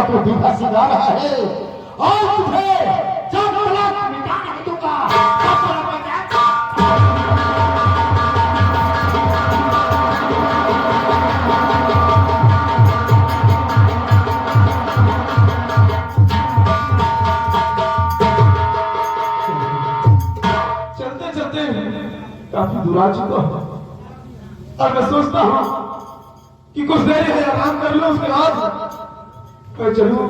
को दीपा सिखा रहा है और तुझे जब तलाक मिटाने हेतु का चलते चलते काफी दूर आ चुका हूं और मैं सोचता हूं कि कुछ देर है आराम कर लो, उसके बाद मैं चलूं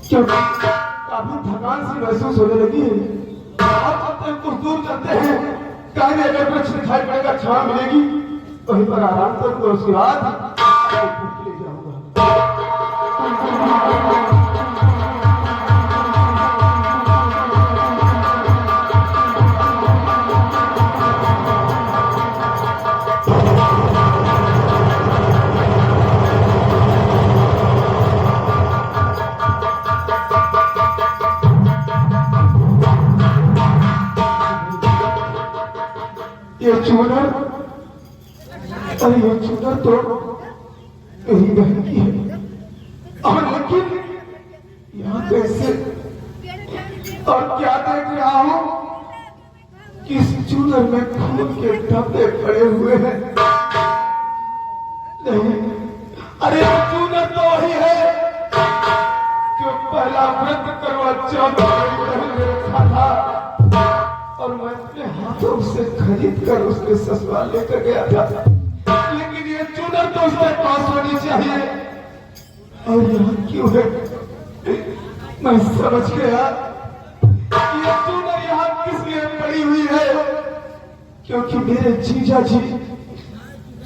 क्यों काफी थकान सी महसूस होने लगी है। और चलते कुछ दूर चलते हैं, कहीं अगर कुछ दिखाई पड़ेगा, छां मिलेगी, वहीं पर आराम करूंगा, उसके बाद ले जाऊंगा। ये चूनर, अरे ये चूनर तो मेरी बहन की है, और लेकिन यहाँ कैसे और क्या देख रहा हूँ कि इस चूनर में खून के धब्बे पड़े हुए हैं। नहीं, अरे ये चूनर तो वही है जो पहला व्रत करवा चौथ में रखा था और मैं अपने हाथों से खरीद कर उसके ससुराल लेकर गया था, लेकिन ये चूनर तो उसके पास होनी चाहिए। और यहाँ क्यों है? मैं समझ गया कि ये चूनर यहाँ किस लिए पड़ी हुई है, क्योंकि मेरे जीजा जी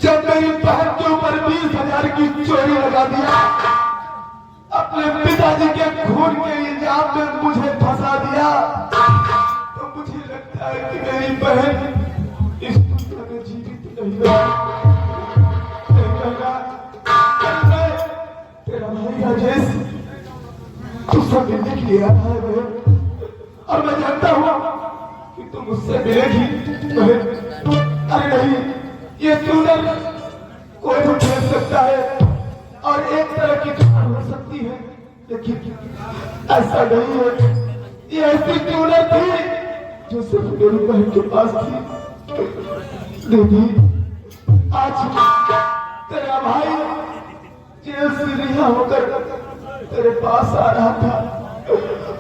जब मेरी बहन के ऊपर 20,000 की चोरी लगा दिया, अपने पिताजी के खून के इल्जाम में मुझे फंसा दिया, मुझे लगता है कि मेरी बहन इस दुनिया में जीवित नहीं रही। तेरा भाई राजेश तुझसे मिलने के लिए आया है बहन, और मैं जानता हूँ कि तुम मुझसे मिलेगी बहन। अरे नहीं, ये चूनर कोई भी खेल सकता है और एक तरह की चूनर हो सकती है, लेकिन ऐसा नहीं है। ये ऐसी चूनर थी जो सिर्फ मेरी बहन के पास थी। दीदी, आज तेरा भाई जेल से रिहा होकर तेरे पास आ रहा था,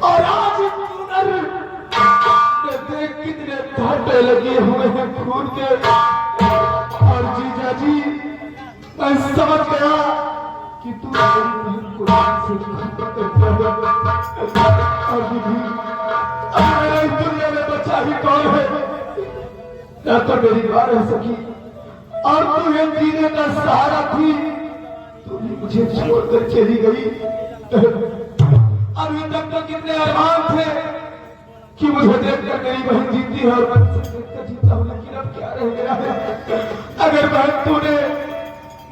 और आज चूनर देख कितने घाटे लगे हुए हैं खून के। और जीजा जी, मैं समझ गया कि तू मेरी बहन को से और दीदी, अब इस दुनिया में बचा ही कौन है? ना तो मेरी मां रह सकी, और तू ये जीने का सहारा थी, तूने मुझे छोड़कर चली गई। अभी तक तो कितने अरमान थे कि मुझे देखकर मेरी बहन जीती है और मैं देखकर जीता हूं, लेकिन अब क्या रह गया है? अगर बहन तूने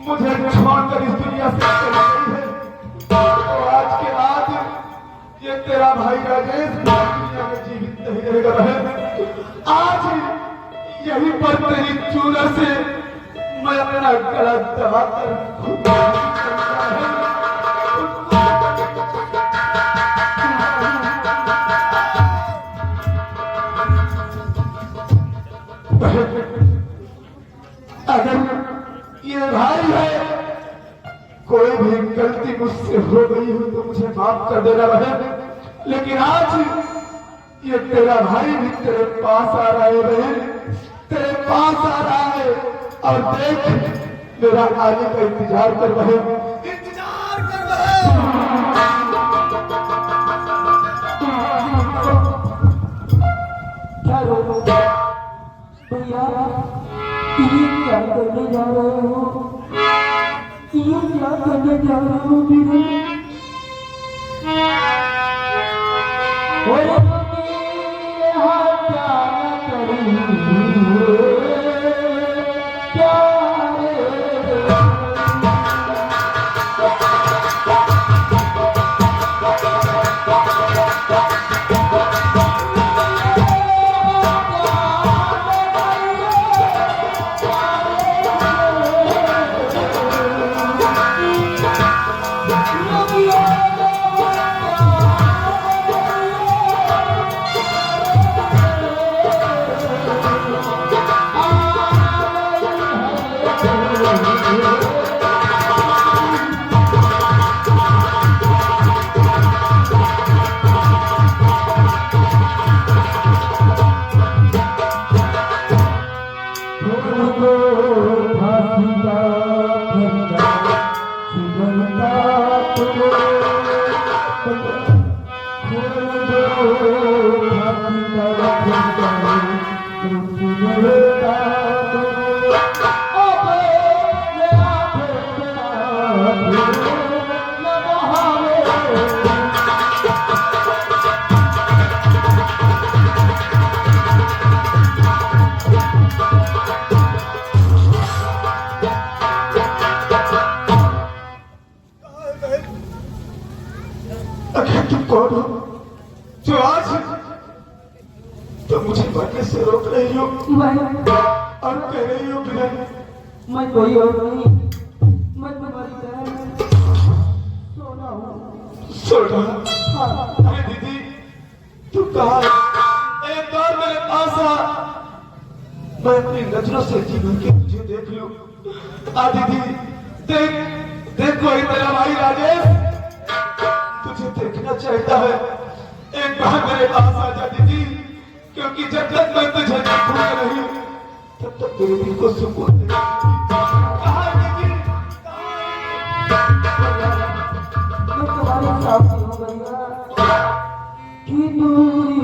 मुझे छोड़कर इस दुनिया से चली गई है, तो आज के बाद ये तेरा भाई राजेश दुनिया में जीवित नहीं रहेगा बहन। आज यहीं पर तेरी चूनर से मैं अपना गला दबाकर अगर ये भाई है, कोई भी गलती मुझसे हो गई हो तो मुझे माफ कर देना बहन, लेकिन आज ये तेरा भाई भी तेरे पास आ रहा है बहन, तेरे पास आ रहा है। और देख, मेरा आने का इंतजार कर बहन, इंतजार कर बहन। क्या रो भैया, ये क्या करने जा रहे हो? ये क्या करने जा रहे हो मेरे? क्या मुझको फांसी का फंदा झूलता तुझे आखिर तुम कौन हो जो आज तो मुझे मरने से रोक रही हो और कह रही हो बिना मैं कोई और नहीं, मैं तुम्हारी तरह सोना हूँ। सोना हाँ, अरे दीदी तू कहा एक बार मेरे पास आ, मैं अपनी नजरों से जीवन के तुझे देख लूं। आ दीदी देख देख कोई तेरा भाई राजेश तुझे देखना चाहता है। एक बार मेरे पास आ जा दीदी, क्योंकि जब तक मैं तुझे देखूंगा नहीं तब तक तेरे दिल को सुकून नहीं। कहाँ है दीदी? मैं तुम्हारे सामने हूँ भैया कि दूरी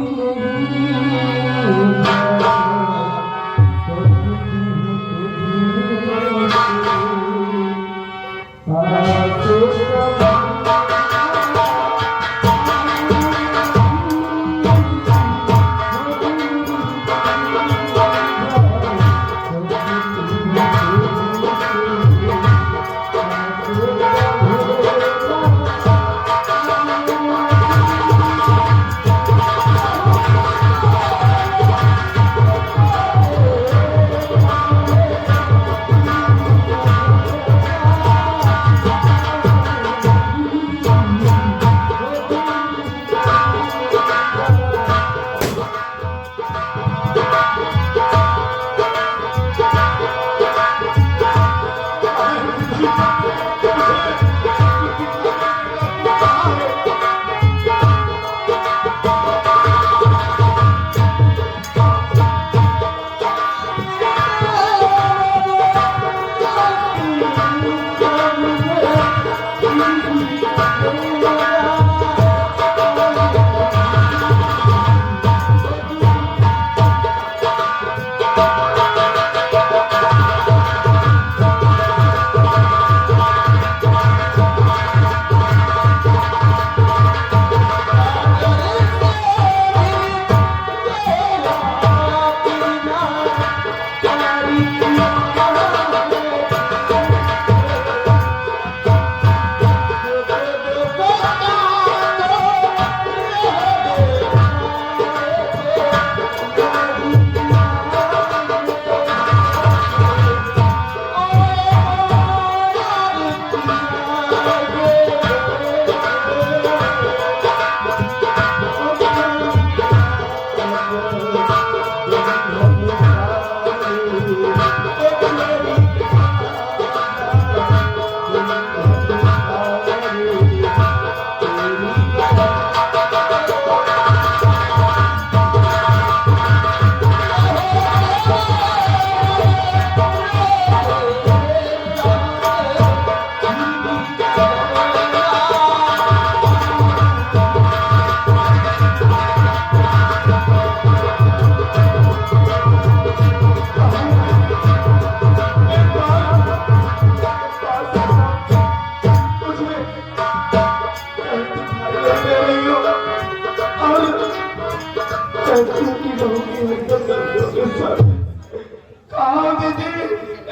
कहा दीदी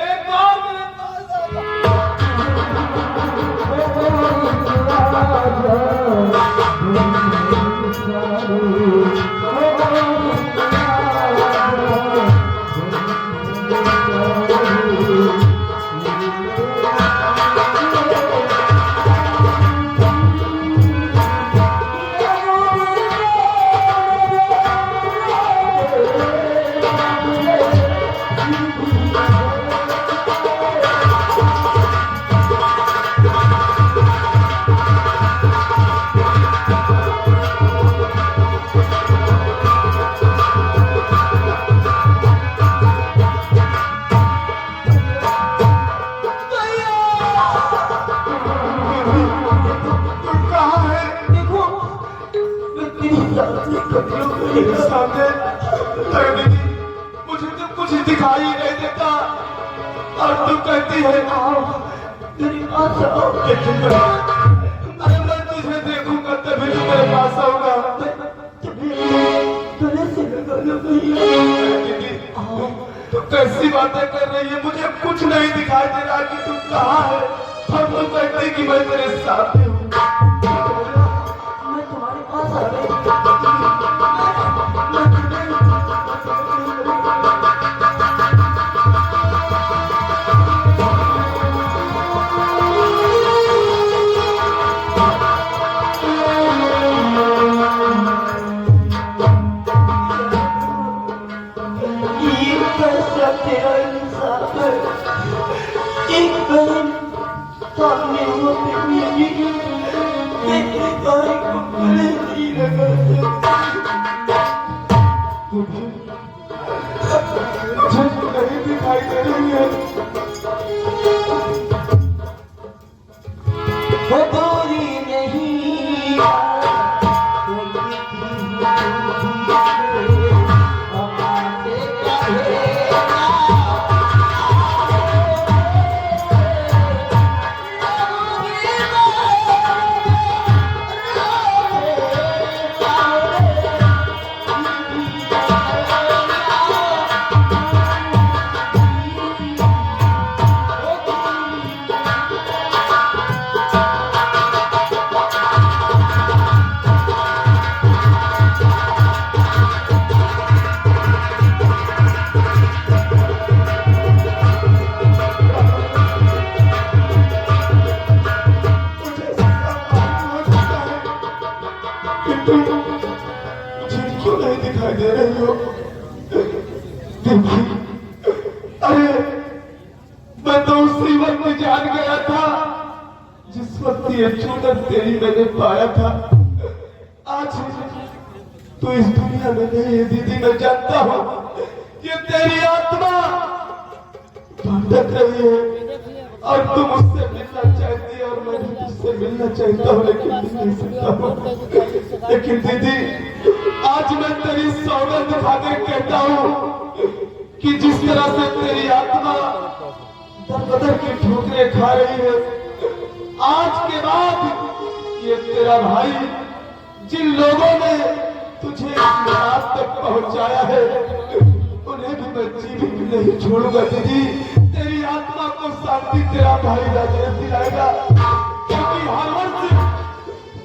एक बार मेरे पास आ जा। नहीं देता और तू कहती है आओ मेरे पास आओ। लेकिन अरे मैं तुझे देखूंगा तभी तो मेरे पास आऊंगा। गले से लगा लो भैया। तू कैसी बातें कर रही है? मुझे कुछ नहीं दिखाई दे रहा कि तू कहाँ है। हम तो कहते कि मैं तेरे साथ हूँ। मैं तुम्हारे पास आ गई। नहीं दिखाई दे रही है। वो दूरी नहीं मुझे क्यों नहीं दिखाई दे रही हो? देखिए, अरे मैं तो उसी वक्त जान गया था जिस वक्त ये चूनर तेरी मैंने पाया था। आज तो इस दुनिया में नहीं है दीदी, मैं जानता हूँ ये तेरी आत्मा भटक रही है और तुम मुझसे मिलना चाहती है और मैं भी तुझसे मिलना चाहता हूँ, लेकिन मिल नहीं सकता हूँ। लेकिन दीदी, आज मैं तेरी सौगंध खाकर कहता हूँ कि जिस तरह से तेरी आत्मा दर बदर की ठोकरें खा रही है, आज के बाद ये तेरा भाई जिन लोगों ने तुझे इस बात तक पहुंचाया है उन्हें भी मैं जीवित नहीं छोड़ूंगा। दीदी, तेरी आत्मा को शांति तेरा भाई राजेश दिलाएगा, क्योंकि हर वर्ष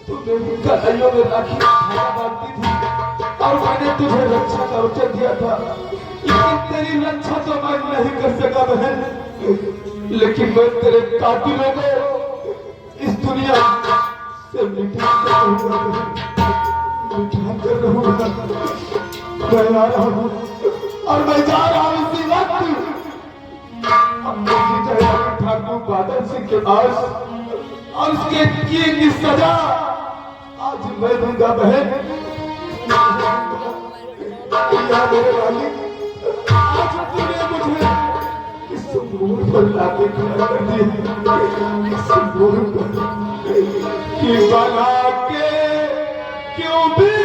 तू मेरी कलाइयों में राखी धागा बांधती थी और मैंने तुझे रक्षा का वचन दिया था, लेकिन तेरी रक्षा तो मैं नहीं कर सका बहन। लेकिन मैं तेरे कातिलों को इस दुनिया से मिटा कर रहूंगा। मैं आ रहा हूँ और मैं जा रहा हूँ इसी वक्त अपने ठाकुर बादल सिंह के पास और उसके किए की सजा आज मैं दूंगा बहन। मेरे मालिक, आज तूने मुझे इस मोड़ पर लाके खड़ा कर दिया, इस मोड़ पर कि बना के क्यों भी